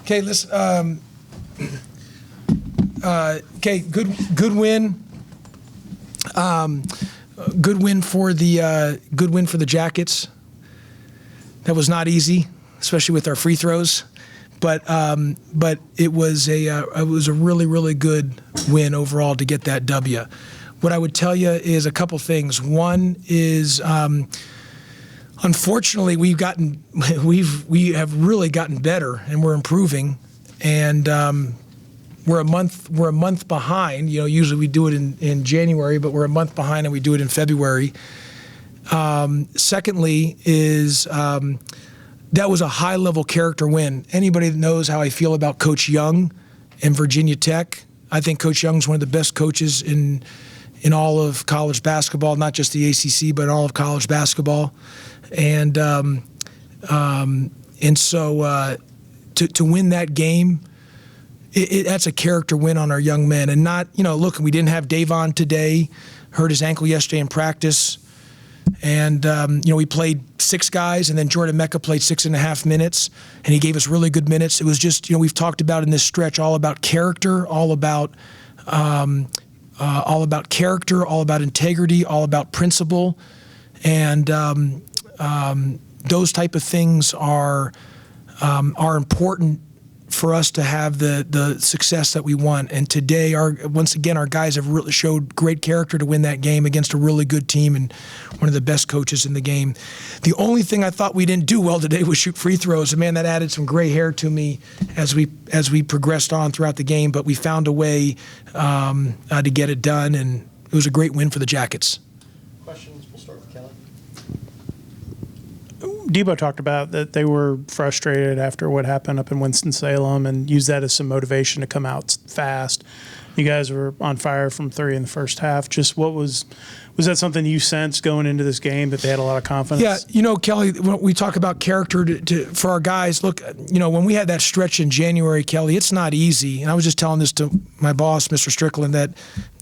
Okay, listen. Okay, good win. Good win for the Jackets. That was not easy, especially with our free throws, but it was a really, really good win overall to get that W. What I would tell you is a couple things. One is, unfortunately, we have really gotten better, and we're improving, and we're a month behind. You know, usually we do it in January, but we're a month behind, and we do it in February. Secondly is that was a high-level character win. Anybody that knows how I feel about Coach Young and Virginia Tech, I think Coach Young's one of the best coaches in all of college basketball, not just the ACC, but all of college basketball. And so to win that game, that's a character win on our young men. And not, look, we didn't have Davon today, hurt his ankle yesterday in practice. And, we played 6 guys, and then Jordan Mecca played 6.5 minutes, and he gave us really good minutes. It was just, we've talked about in this stretch all about character, all about character, all about integrity, all about principle. And those type of things are important for us to have the success that we want. And today, once again, our guys have really showed great character to win that game against a really good team and one of the best coaches in the game. The only thing I thought we didn't do well today was shoot free throws. And man, that added some gray hair to me as we progressed on throughout the game. But we found a way to get it done, and it was a great win for the Jackets. Questions? We'll start with Kelly. Debo talked about that they were frustrated after what happened up in Winston-Salem and used that as some motivation to come out fast. You guys were on fire from 3 in the first half. Just what was that something you sensed going into this game, that they had a lot of confidence? Yeah, Kelly, when we talk about character for our guys, look, when we had that stretch in January, Kelly, it's not easy. And I was just telling this to my boss, Mr. Strickland, that,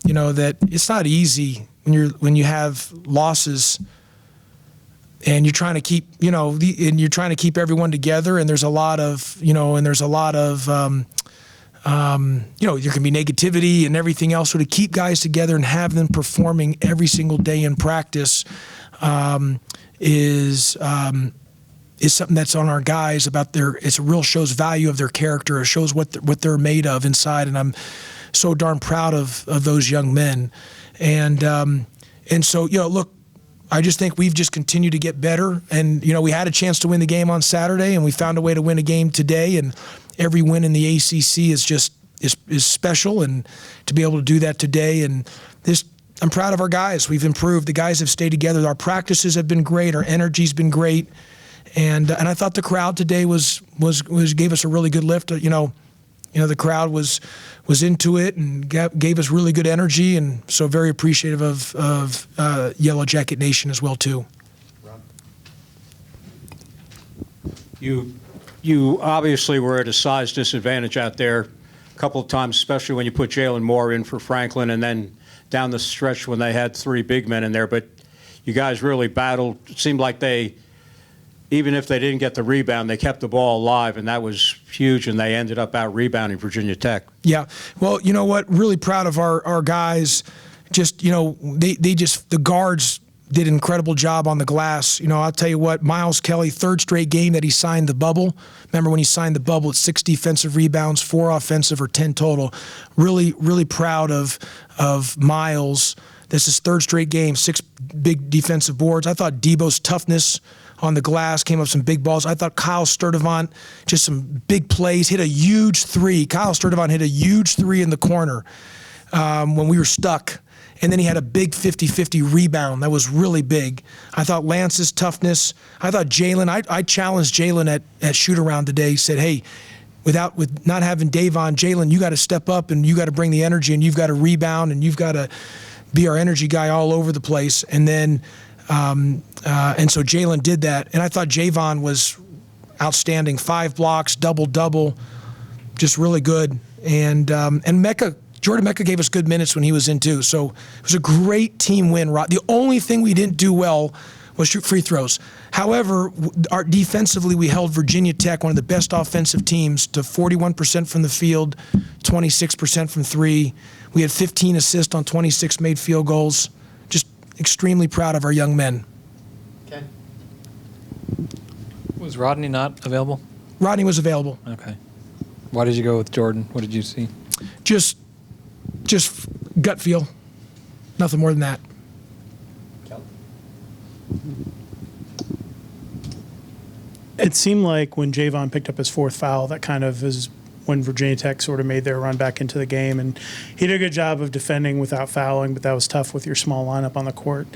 that it's not easy when you have losses and you're trying to keep, and you're trying to keep everyone together, and there's a lot of, there can be negativity and everything else. So to keep guys together and have them performing every single day in practice is something that's on our guys about it real shows value of their character. It shows what they're made of inside, and I'm so darn proud of those young men. And so, look, I just think we've just continued to get better. And, we had a chance to win the game on Saturday, and we found a way to win a game today. And every win in the ACC is special, and to be able to do that today. And I'm proud of our guys. We've improved. The guys have stayed together. Our practices have been great. Our energy's been great. And I thought the crowd today gave us a really good lift. The crowd was into it and gave us really good energy, and so very appreciative of Yellow Jacket Nation as well too. You obviously were at a size disadvantage out there a couple of times, especially when you put Jalen Moore in for Franklin, and then down the stretch when they had 3 big men in there. But you guys really battled. It seemed like even if they didn't get the rebound, they kept the ball alive, and that was huge, and they ended up out-rebounding Virginia Tech. Yeah. Well, you know what? Really proud of our guys. Just, the guards did an incredible job on the glass. I'll tell you what, Miles Kelly, 3rd straight game that he signed the bubble. Remember when he signed the bubble, it's 6 defensive rebounds, 4 offensive, or 10 total. Really, really proud of Miles. This is 3rd straight game, 6 big defensive boards. I thought Debo's toughness on the glass came up some big balls. I thought Kyle Sturdivant, just some big plays, hit a huge 3. Kyle Sturdivant hit a huge 3 in the corner when we were stuck. And then he had a big 50-50 rebound. That was really big. I thought Lance's toughness. I thought Jalen, I challenged Jalen at shoot-around today. He said, hey, with not having Davon, Jalen, you got to step up, and you got to bring the energy, and you've got to rebound, and you've got to be our energy guy all over the place. And then and so Jalen did that, and I thought Javon was outstanding. 5 blocks, double-double, just really good. And Jordan Mecca gave us good minutes when he was in too. So it was a great team win. The only thing we didn't do well was shoot free throws. However, our defensively, we held Virginia Tech, one of the best offensive teams, to 41% from the field, 26% from three. We had 15 assists on 26 made field goals. Just extremely proud of our young men. Ken? Was Rodney not available? Rodney was available. Okay. Why did you go with Jordan? What did you see? Just gut feel. Nothing more than that. Kelly? It seemed like when Javon picked up his fourth foul, that kind of is when Virginia Tech sort of made their run back into the game. And he did a good job of defending without fouling, but that was tough with your small lineup on the court.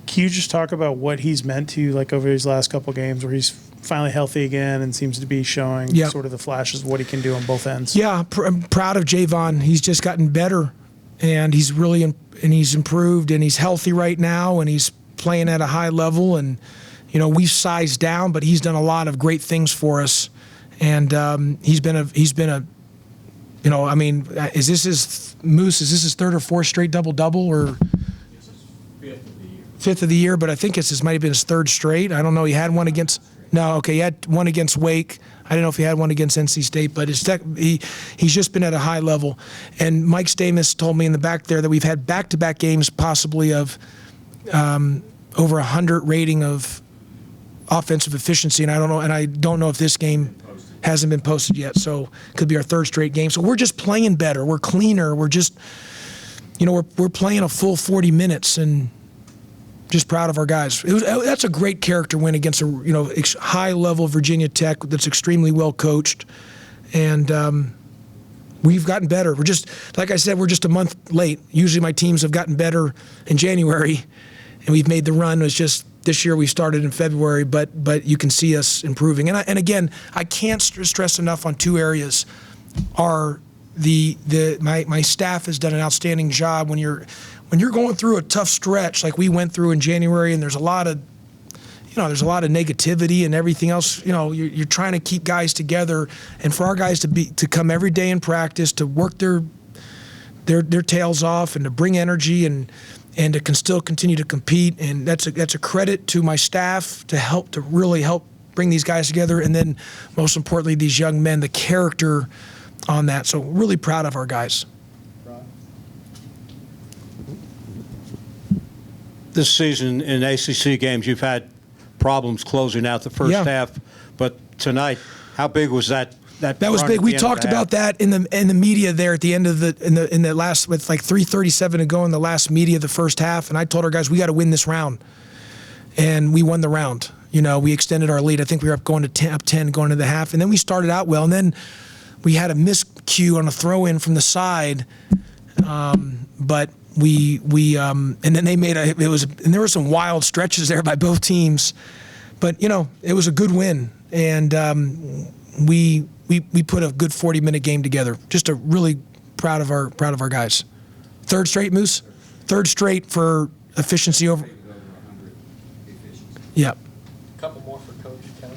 Can you just talk about what he's meant to you, like over his last couple games where he's finally healthy again and seems to be showing Yep. sort of the flashes of what he can do on both ends? Yeah, I'm proud of Javon. He's just gotten better, and he's really and he's improved, and he's healthy right now, and he's playing at a high level. And you know, we've sized down, but he's done a lot of great things for us. And he's been a, you know, I mean, is this his third or fourth straight double-double, or fifth of the year? But I think might have been his third straight. I don't know. He had one against. No, okay, he had one against Wake. I didn't know if he had one against NC State, but he's just been at a high level. And Mike Stamus told me in the back there that we've had back-to-back games possibly of over 100 rating of offensive efficiency, and I don't know if this game hasn't been posted yet, so it could be our third straight game. So we're just playing better. We're cleaner. We're just, you know, we're playing a full 40 minutes, and just proud of our guys. That's a great character win against a, you know, high level Virginia Tech that's extremely well coached, and we've gotten better. We're just, like I said, we're just a month late. Usually my teams have gotten better in January, and we've made the run. It was just this year we started in February, but you can see us improving. And again, I can't stress enough on two areas. My staff has done an outstanding job when you're going through a tough stretch like we went through in January, and there's a lot of negativity and everything else. You know, you're trying to keep guys together, and for our guys to come every day in practice, to work their tails off, and to bring energy and to still continue to compete. And that's a credit to my staff to really help bring these guys together, and then most importantly these young men, the character on that. So really proud of our guys. This season in ACC games, you've had problems closing out the first half, but tonight, how big was that? That was big. We talked about that in the media there at the end of in the last, with like 3:37 to go in the last media of the first half, and I told our guys we got to win this round, and we won the round. You know, we extended our lead. I think we were up 10 going into the half, and then we started out well, and then we had a miscue on a throw in from the side, but we and then they made and there were some wild stretches there by both teams, but you know, it was a good win, and we put a good 40-minute game together. Just a really proud of our guys. Third straight, Moose. Third straight for efficiency over. Yeah. A couple more for Coach Kelly.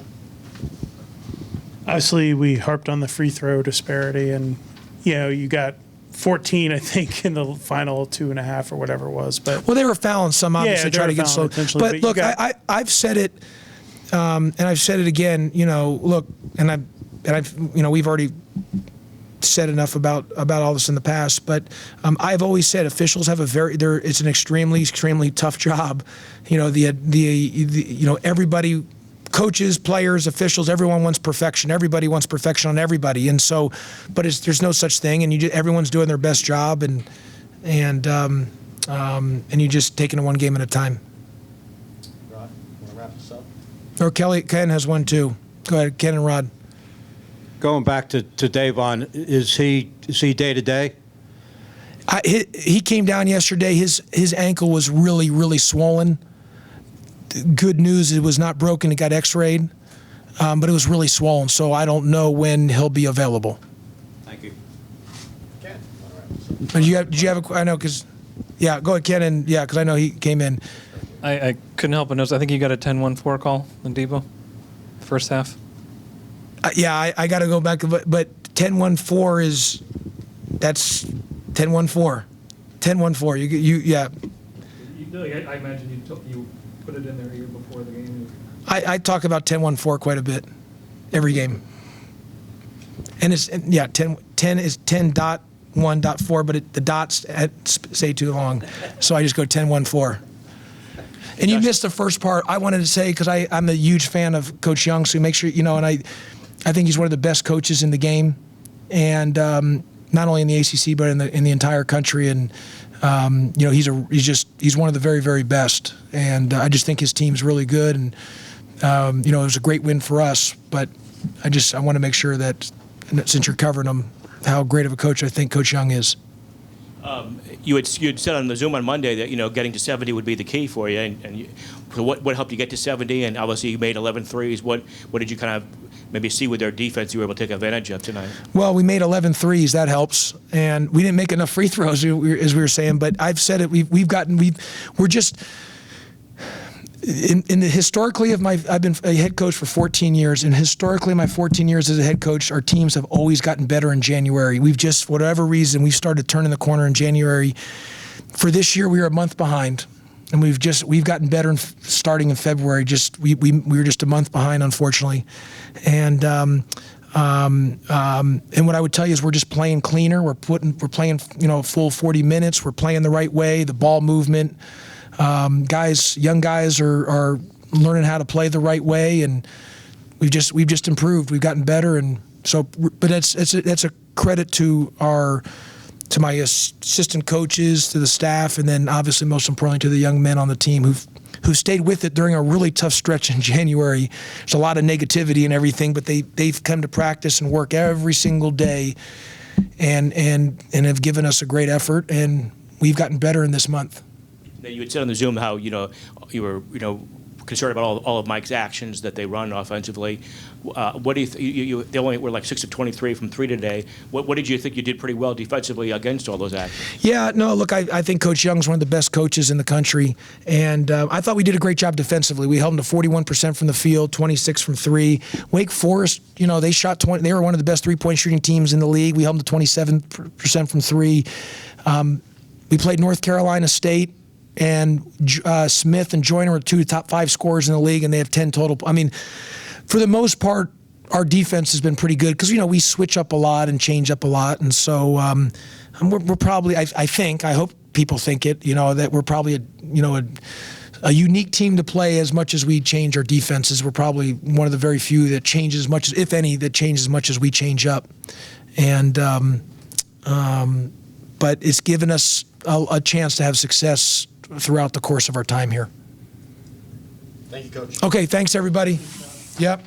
Obviously, we harped on the free throw disparity, and you know, you got 14, I think, in the final 2.5 or whatever it was. But well, they were fouling some, obviously, they trying were to get slow. fouling But look, I've said it, and I've said it again. You know, look, and I've you know, we've already said enough about all this in the past. But I've always said officials have it's an extremely tough job. You know, you know, everybody. Coaches, players, officials, everyone wants perfection. Everybody wants perfection on everybody, and so, but there's no such thing, and everyone's doing their best job, and you just taking it one game at a time. Rod, want to wrap this up? Or Ken has one too. Go ahead, Ken and Rod. Going back to Davon, is he day to day? He came down yesterday. His ankle was really swollen. Good news, it was not broken. It got x-rayed, but it was really swollen, so I don't know when he'll be available. Thank you. Ken, want to wrap this up? Did you have I know, because, yeah, go ahead, Ken, and yeah, because I know he came in. I couldn't help but notice. I think you got a 10-1-4 call in Depot, first half. Yeah, I got to go back, but 10-1-4 that's 10-1-4. 10-1-4. You yeah. I imagine you put it in there here before the game. I talk about 10-1-4 quite a bit, every game. And it's, yeah, 10 is 10.1.4, but the dots say too long. So I just go 10-1-4. And you missed the first part. I wanted to say, because I'm a huge fan of Coach Young, so make sure, and I think he's one of the best coaches in the game. And not only in the ACC, but in the entire country. And, he's one of the very, very best. And I just think his team's really good. And, it was a great win for us. But I want to make sure that, since you're covering him, how great of a coach I think Coach Young is. You had said on the Zoom on Monday that getting to 70 would be the key for you, so what helped you get to 70? And obviously you made 11 threes. What did you kind of maybe see with their defense you were able to take advantage of tonight? Well, we made 11 threes. That helps, and we didn't make enough free throws, as we were saying. But I've said it. We're just. Historically, I've been a head coach for 14 years, and historically, my 14 years as a head coach, our teams have always gotten better in January. We've just, for whatever reason, we've started turning the corner in January. For this year, we were a month behind, and we've gotten better starting in February. We were just a month behind, unfortunately, and what I would tell you is we're just playing cleaner. We're playing full 40 minutes. We're playing the right way. The ball movement. Young guys are learning how to play the right way, and we've just improved. We've gotten better, and so. But that's a credit to my assistant coaches, to the staff, and then obviously most importantly to the young men on the team who stayed with it during a really tough stretch in January. There's a lot of negativity and everything, but they've come to practice and work every single day, and have given us a great effort, and we've gotten better in this month. You had said on the Zoom how you were concerned about all of Mike's actions that they run offensively. What do you they only were like 6 of 23 from 3 today. What did you think you did pretty well defensively against all those actions? Yeah, no, look, I think Coach Young's one of the best coaches in the country, and I thought we did a great job defensively. We held them to 41% from the field, 26 from 3. Wake Forest, they shot 20. They were one of the best three-point shooting teams in the league. We held them to 27% from 3. We played North Carolina State. And Smith and Joyner are 2 top 5 scorers in the league, and they have 10 total. I mean, for the most part, our defense has been pretty good because we switch up a lot and change up a lot, and so we're probably. I hope people think it. That we're probably a unique team to play as much as we change our defenses. We're probably one of the very few that changes as much as, if any, that changes as much as we change up, and but it's given us a chance to have success throughout the course of our time here. Thank you, Coach. Okay, thanks everybody. Yep.